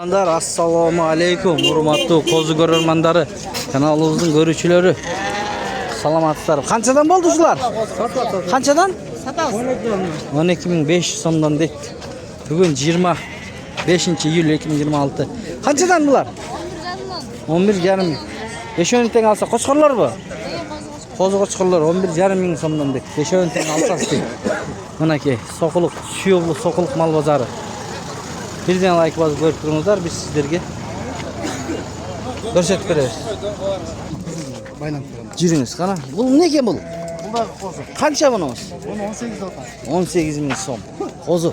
Manдар, assalomu alaykum, hurmatli qo'zi ko'rarmandari, kanalımızın görüşçüleri. Salamatsizlar. Qanchadan bo'ldi shular? Qanchadan? 12.500 so'mdan deydi. Bugun 25-iyul 2026. Qanchadan bular? 11.5 ming. 5-10 teng alsa qo'chqorlar bu? Qo'zi qo'chqorlar 11.5 ming so'mdan deydi. 5-10 teng alsasiz deydi. Manaki soquluq, suyuqli soquluq mal bozori. Birden like bosib ko'rib turingizlar, biz sizlarga ko'rsatib beramiz. Jiringiz qana? Bu ne ekan bu? Bunlar qo'zi. Qancha bunimiz? Buni 18 otan. 18 ming so'm. Qo'zi.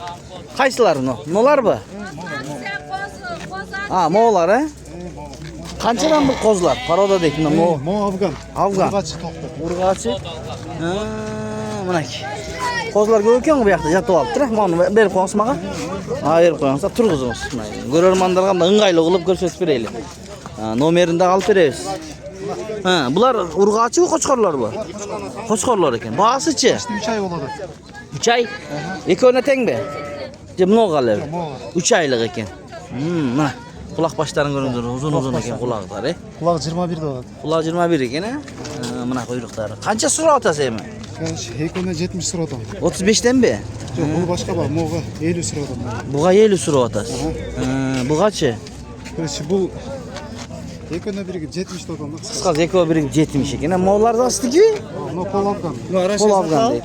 Qaysilari bu? Nolar bu? Ha, mo'lar, ha? Qanchadan bu qo'zlar? Paroda deydi, mo. Mo Afgan. Afgan. Urg'achi to'qdi. Urg'achi. Ha, manaki. Qo'zlar ko'p ekan bu yoqda yotib olibdi. Mana berib qo'yasiz menga. Ha, berib qo'yasiz, turg'izamiz. Ko'rarmanlarga ham ing'ayli qilib ko'rsatib beraylik. Nomerini olib beramiz. Ha, bular urg'achi va qo'chqorlar bu. Qo'chqorlar ekan. Bahasichi? 3 oy bo'ladi. 3 oy. Ikkovini tengmi? Jimno'g'alar. 3 oylik ekan. Mana quloq boshlarini ko'ringlar, uzun-uzun ekan quloqlari. Quloq 21 bo'ladi. Quloq 21 ekan, ha? Mana quyruqlari. Qancha so'rab otasiz mi? Hekona 70 so'radim. 35 danmi? Yo'q, bu boshqa bor. Mo'ga 50 so'radim. Buga 50 so'rab otasiz. Bugachi? Bu Hekona biriga 70 so'radim. Qisqasi ekov biriga 70 ekan. Mo'llarda ostiki? No Pol Afgan. Pol Afgan deydi.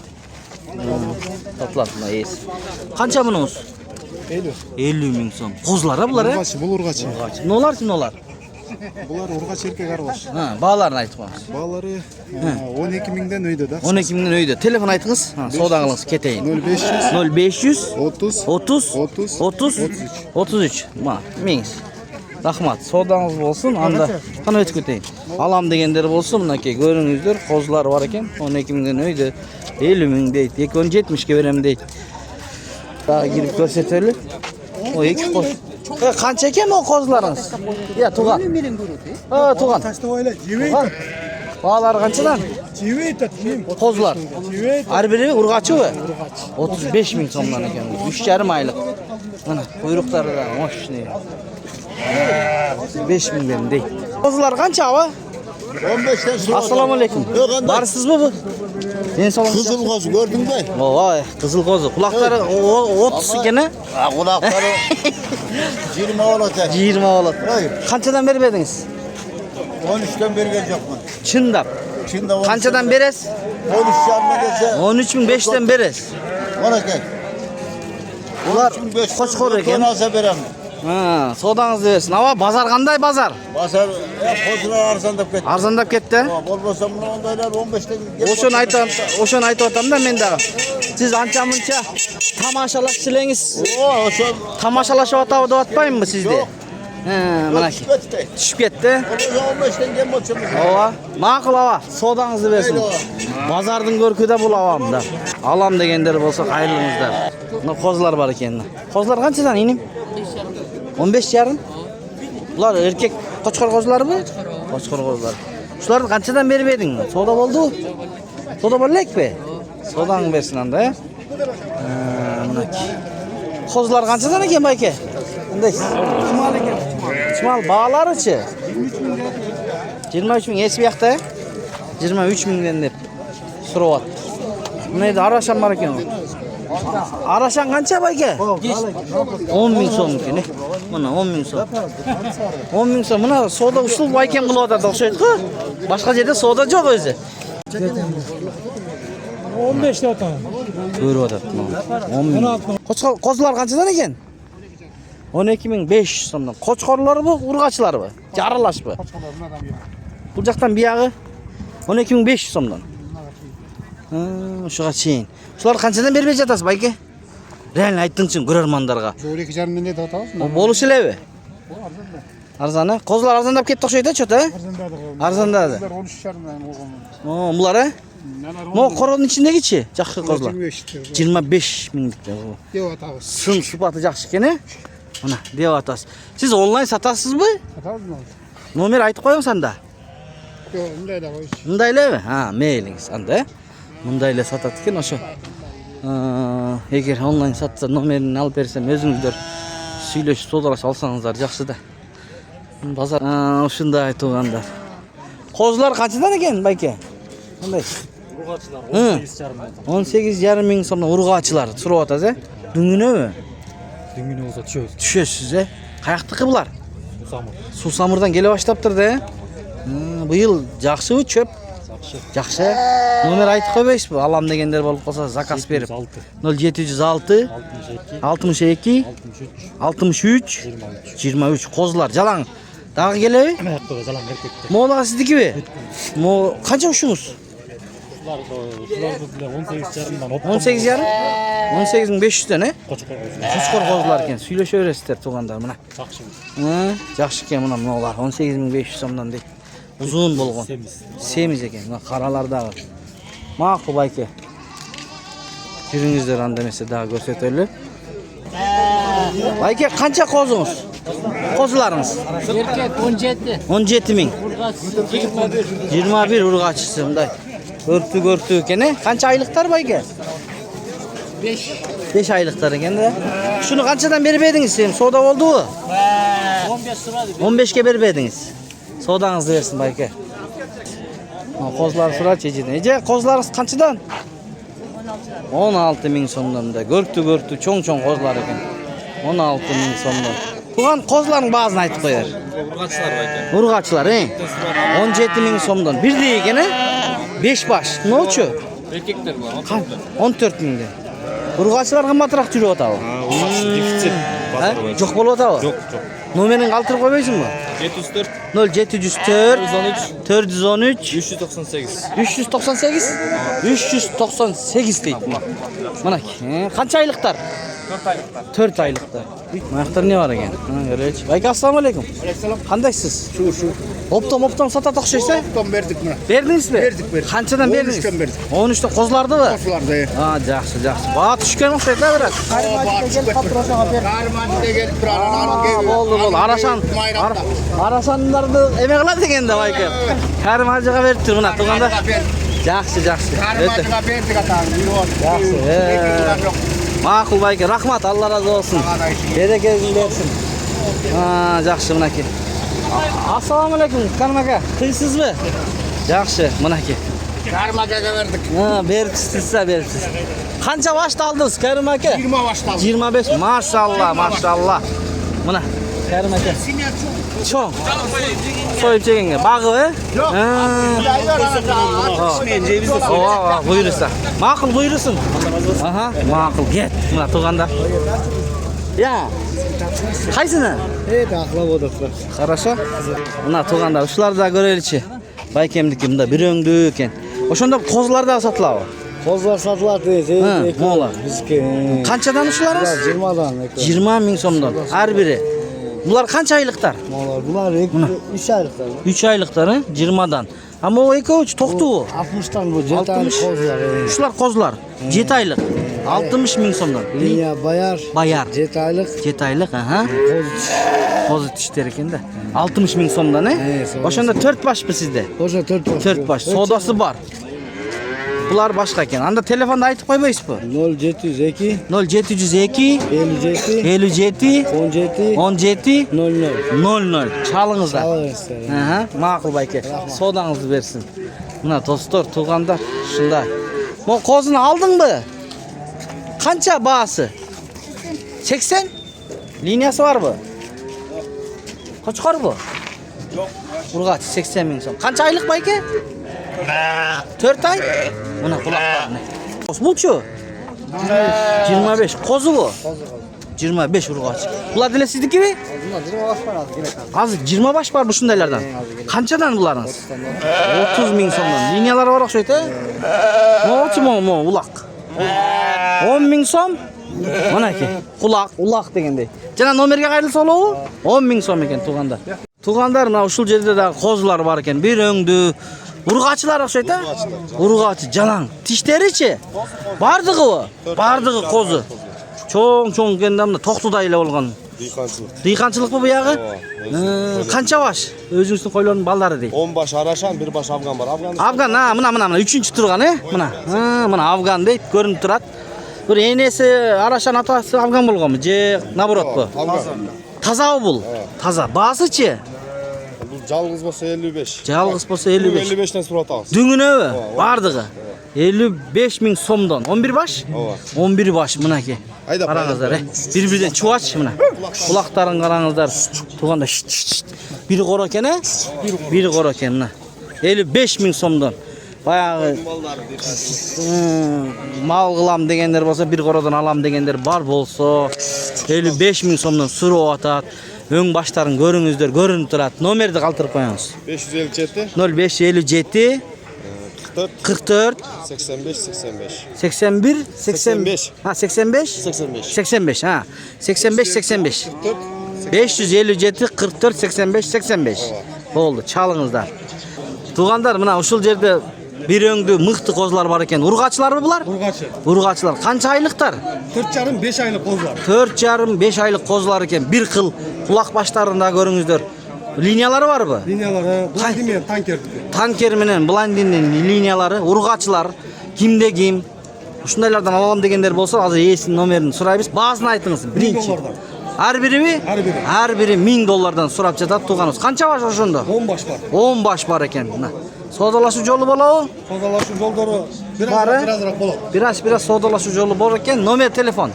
Toplatma yes. Qancha bunimiz? 50. 50 ming so'm. Qo'zlar bular, ha? Urg'achi, bu urg'achi. Nolar-chi nolar? Bular urg'achi erkak arvosh. Ha, bolalarni aytib qo'yamiz. Balları 12 mingdan uyda. 12 mingdan uyda. Telefon aytingiz. Ha, savdo qilingiz ketayin. 0500 0500 30 30 30 30 33. Ma, mingiz. Rahmat. Savdangiz bo'lsin. Anda qana o'tib ketayin. Alam deganlar bo'lsin, bunaki ko'ringizlar, qo'zlar bor ekan. 12 mingdan uyda. 50 ming deydi. Ekon 70 ga beraman deydi. Daha girib ko'rsataylik. O iki qo'z. Qancha ekan bu qo'zlaringiz? Ya, tug'an. Ha, tug'an. Tug'an. Bahalar qanchadan? Qo'zlar. Har biri urg'achi-mi? 35 ming so'mdan ekan. 3,5 oylik. Mana quyruqlari da moshni. 5 mingdan deydi. Qo'zlar qancha ava? 15'ten sonra. Assalomu alaykum. Barsizmi bu? Men salom. Kızıl kozu gördün mü? Voy, qizil qo'zi. Quloqlari 30 ekan, ha? Ha, kulakları 20 olacak. 20 oladi. Hayır. Qanchadan berib edingiz? 13'ten beri gelecekman. Chindab. Şimdi 13 Qanchadan berasiz? 13 yarına gelse 13.500 dan berasiz. ona gel. Ular 13.500 qo'chqor ekan. Nasıl verem? Ha, savdangizni bersin. Ava bozor qanday bozor? Basar kozular arzandap ketdi. Arzondab ketdi. Bo'lmasa buni ondaylar 15'ten. O'shani aytayotganda menda. Siz ancha-muncha tomoshalashchilingiz. O'sha Tomoshalashyapti deyotmaymi sizda? Ha, mana shu. Tushib ketdi. 15'ten gel bo'lsa. Ava, ma'qul ava, savdangizni bersin. Bozorning ko'rkida bo'lavam-da. Alam deganlar bo'lsa, xayrlingizlar. Mana qo'zlar bor ekan. Qo'zlar qanchadan inim? 15,5. Ular erkak qo'chqor qo'zlarmi? Qo'chqor qo'zlar. Shularni qanchadan berib eding? Savdo bo'ldi-ku. Savdo bo'ldikmi? Savdoni bersin anda. Mana qo'zlar qanchadan ekan bayka? Qanday? Chimal ekan. Chimal baholari-chi? 23 ming. Eski yoqda 23 mingdan deb so'rayapti. Buni arashan bor ekan. Arashan qancha bayka? 10 ming so'm ekan. Mana 10 ming so'm. 10 ming so'm. Mana savdo usul baykan qilyapti o'xshaydi-ku. Boshqa yerda savdo yo'q o'zi. 15 ta otam. Ko'ryapti. 10 ming. Qo'zlar qanchadan ekan? 12.500 so'mdan. Qo'chqorlar bu, urg'achilar bu. Jaralash bu. Bu yoqdan bu yog'i 12.500 so'mdan. Ha, shuga cheyin. Shular qanchadan berib jatasiz bayka? Realni aytingchi ko'rarmanlarga. 12,5 ming deb aytamizmi? O bo'lishilevi? Arzon. Qo'zlar arzonlab ketdi o'xshaydi, chota? Arzondadi. 13,5 ming bo'lgan. O, bular a? Mo qo'rg'on ichindagi-chi? Yaxshi qo'zlar. 25 ming deb. Yo'q atamiz. Sun sifati yaxshi ekan-a? Mana, deyapsiz. Siz onlayn sotasizmi? Atamizmi? Nomer aytib qo'ying senda. Yo'q, unday da qo'yish. Undaylarmi? Ha, mailingiz anda. Bundaylar sotadi ekan o'sha. Agar onlayn sotsa nomerini olib bersam o'zingizlar Süйлöşüp sodalaş alsanızlar жақсы da. Bazar ушундай тугандар. Kozlar kaçıdan eken Bayke? Qanday? Urg'achilar 18,5 ming so'mdan urg'achilar surib atasiz, Dunginomi? Düngüne olsa düşüyoruz. Tushasiz, Qayoqdiki bular? Susamur. Susamurdan kele başlaptırdı. Bu yıl жақсыбы çöp? Жақсы. Номер айтып қойбайсыз бу? Алам дегендер болуп калса заказ берип. 0706 62 63 23 kozlar жалаң. Дагы келеби? Zalan erkekte. Moğla sizdikimi? Mo kança uşunuz? Şular 18 jarımdan 18 yarım? 18.500 tane. Koçkor olsun. Koçkor kozlar eken. Süйлөшөбүрөсүздөр туугандар мына. Жақсы. Жакшы экен мына моğlar 18.500 сомдон дейт. Uzun болгон. Semiz экен. Мына каралардагы. Макул Байке. Жүрүңүздөр анда эмесе дагы көрсөтөлү. Байке канча козуңуз? Kozlarınız? Erkek 17. 17 ming. 21 urg'achisi bunday. Görtü ekeni. Qancha aylıklar Bayke? 5. 5 aylıklar ekan-da. Şunu qanchadan berip edingiz sen? Soda oldu-mu? 15 suradı. 15 ga berip edingiz. Sodаңызды bersin Bayke. Kozlar sıra çeçiden. Ece kozlarınız qanchadan? 16 ming so'mdan da. Görtü çoң kozlar ekan. 16 ming so'mdan. Tuğan kozların bazını aytıp koyar. Urg'achilar Bayke. Urg'achilar, 17 ming so'mdan. Bir de ekeni 5 baş. Ne olçu? Erkekler var. 14 mingde. Urg'achilar qimmatroq жүрüp atabı. Urg'achi defitsit. Jo'q bo'lib atabı. Yok. Nomerini qoldirib qo'ymaysizmi? 704 0704 413 398. 398 398 deydi buna. Mana qancha aylıklar? 4 aylıklar. Mayaqtar ne var ekan? Göreylik. Bayke assalomu alaykum. Qandaysiz? Şu. Optom satat o'xshaysa? Optom verdik buna. Berdingizmi? Berdik. Qanchadan berdingiz? 13'ten berdik. 13 ta kozlardımı? Kozlarda. Ha, yaxshi. Bağa tushgan o'xshaydi biraz. Karmacıda gelip duran. Oldu. Araşanlardı eme qiladi ekanda Bayke. Karmajiga berib tur buna tuganda. Yaxshi. Karmacıda verdik atan. Yaxshi. Ma'qul Bayke, rahmat. Allah razı olsun. Bereketini bersin. Ha, yaxshi bunaki. Assalomu alaykum, Karim aka. Qiysizmi? Yaxshi, bunaki. Karmacıga verdik. Ha, beribsiz. Qancha vaqt aldingiz, Karim aka? 20 başladı. 25. Maşallah. Mana Karim aka. Ço'ng. So'yib cheganga bag'i? Yok. Buyursa. Ma'qul buyursin. Aha, ma'qul. Get. Mana tug'anda. Ya. Qaysini? Daqlab o'tiribdi. Хорошо. Mana tug'anda shularni da ko'raylikchi. Baykemniki bunda bir o'ngdi ekan. O'shanda kozlar da sotiladi. Kozlar satıladi. Mo'lar. Bizga Qanchadan shularimiz? 20'dan. 20 ming so'mdan har biri. Bular qancha aylıklar? Molar bular 3 aylıklar. 3 aylıkları 20'dan. Ama o iki uç toktu o. 60'tan bu 7 aylık kozlar. Şular kozlar. 7 aylık. 60 ming so'mdan. Linya bayar. 7 aylık. 7 aylık, aha. Koz. Koz tişler ekan da. 60 ming so'mdan, Oşanda 4 baş mı sizde? Koşa 4 baş. 4 baş. Sodası var. Bular başka ekan. Anda telefonda aytıp koymaysızmı? 0702 0702 57 57 17 17 00. 00. Çalыңızlar. Çalыңızlar. Aha, ma'qul Bayke. Sodаңızды bersin. Mına dostlar, tuğandar, şunday. Bu kozunu aldın mı? Qancha bağısı? 80? Liniyası var mı? Qo'chqor bu? Yo'q. Urg'achi 80 ming so'm. Qancha aylık Bayke? 4 ay. Mana quloqlarni. Bunchu? 25. Qo'zi bu. 25 urg'achi. Bular dile siznikimi? Azık 20 baş var bu şundaylardan. Qanchadan bularınız? 30 ming so'mdan. Liniyalar var o'xshaydi. Mo uloq. 10 ming so'm. Mana ki. Uloq degandey. Jana nomerga qayrilsa olabu? 10 ming so'm ekan tug'anda. Tug'andar mana uşul jerde da kozlar var ekan. Bir öngdü. Urg'achilar o'xshaydi. Urg'achi jalang. Tishlarichi? Bardig'i bu. Bardig'i qo'zi. Cho'ng kendamda to'qtudayla bo'lgan. Diyqanchilik bu buyog'i? Qancha baş? O'zingizning qo'ylarning ballari deydi. 10 baş Araşan, 1 baş Afgan var. Afgan, ha, mana 3-chi turgan, Mana. Ha, mana Afgan deydi, ko'rinib turadi. Bir enesi Araşan atası algan bolganmı? Je naborot bu? Таза бул. Таза. Баасычы? Бұл жалғыз болса 55. Жалгыз болсо 55. 55'ten сұра атамыз. Дүңүнөбү? Бардыгы. 55 миң сомдон. 11 баш? 11 баш мынакей. Айда, Караңыздар, бир-бирден чубач мына. Кулактарын караңыздар. Туганда бири кора экен, бири кора экен мына. 55 миң сомдон. Баягы мал кылам дегендер болсо, бир кородон алам дегендер бар болсо, 55 миң сомдон сурап атат. Өң баштарын көрүңүздөр, көрүнүп турат. Номерди калтырып коюңуз. 557 0557 44 85 85. 81 85. Ha 85 85. 85 ha 85 85 557 44 85 85 oldu çalыңыздар. Туғандар мына ушул жерде бир өңдүү мыкты козулар бар экен. Ургачыларбы булар? Urgaçı. Ургачылар. Канча айлыктар? 4,5 aylık kozlar. 4,5 айлык козулар экен. Бир кыл кулак баштарында көрүңүздөр. Линиялары барбы? Linyaları Vladimir tanker. Танкер менен бландиндин линиялары, ургачылар, кимде ким. Ушундайлардан алам дегендер болсо, азыр ээсинин номерин сурайбыз. Баасын айтыңыз. Биринчи. $1000. Ар бириби? Ар бири. Ар бири $1000 сурап жатат туганыбыз. Канча баш ошондо? 10 baş var. 10 баш бар экен. Мына. Содалашуу жолу болобу? Kozalaşım yolları Bari. birazrak болады. Бираш содалашуу жолу бар экен. Номер телефон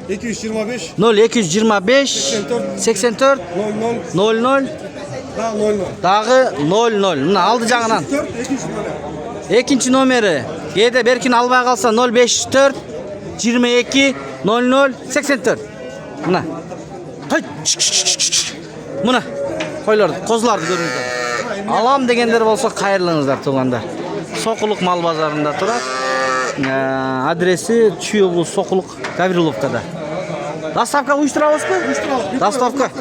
225 0225 84 00 00 daha 00. дагы 00. Мына алды жагынан. 4 200. Экинчи номери. Кээде беркин албай калса 054 22 00 84. Мына. Мына. Койлорду, козуларды көрүңүздөр. Алам дегендер болсо кайрылыңыздар тугандар. Сокулук мал базарында турат. Адреси Чүй Сокулук Гавриловкада. Доставка уюштурабызбы? Доставка.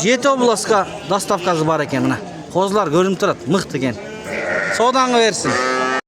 Жети областка доставкасы бар экен мына. Козулар көрүнүп турат, мыкты экен. Соодаңы берсин.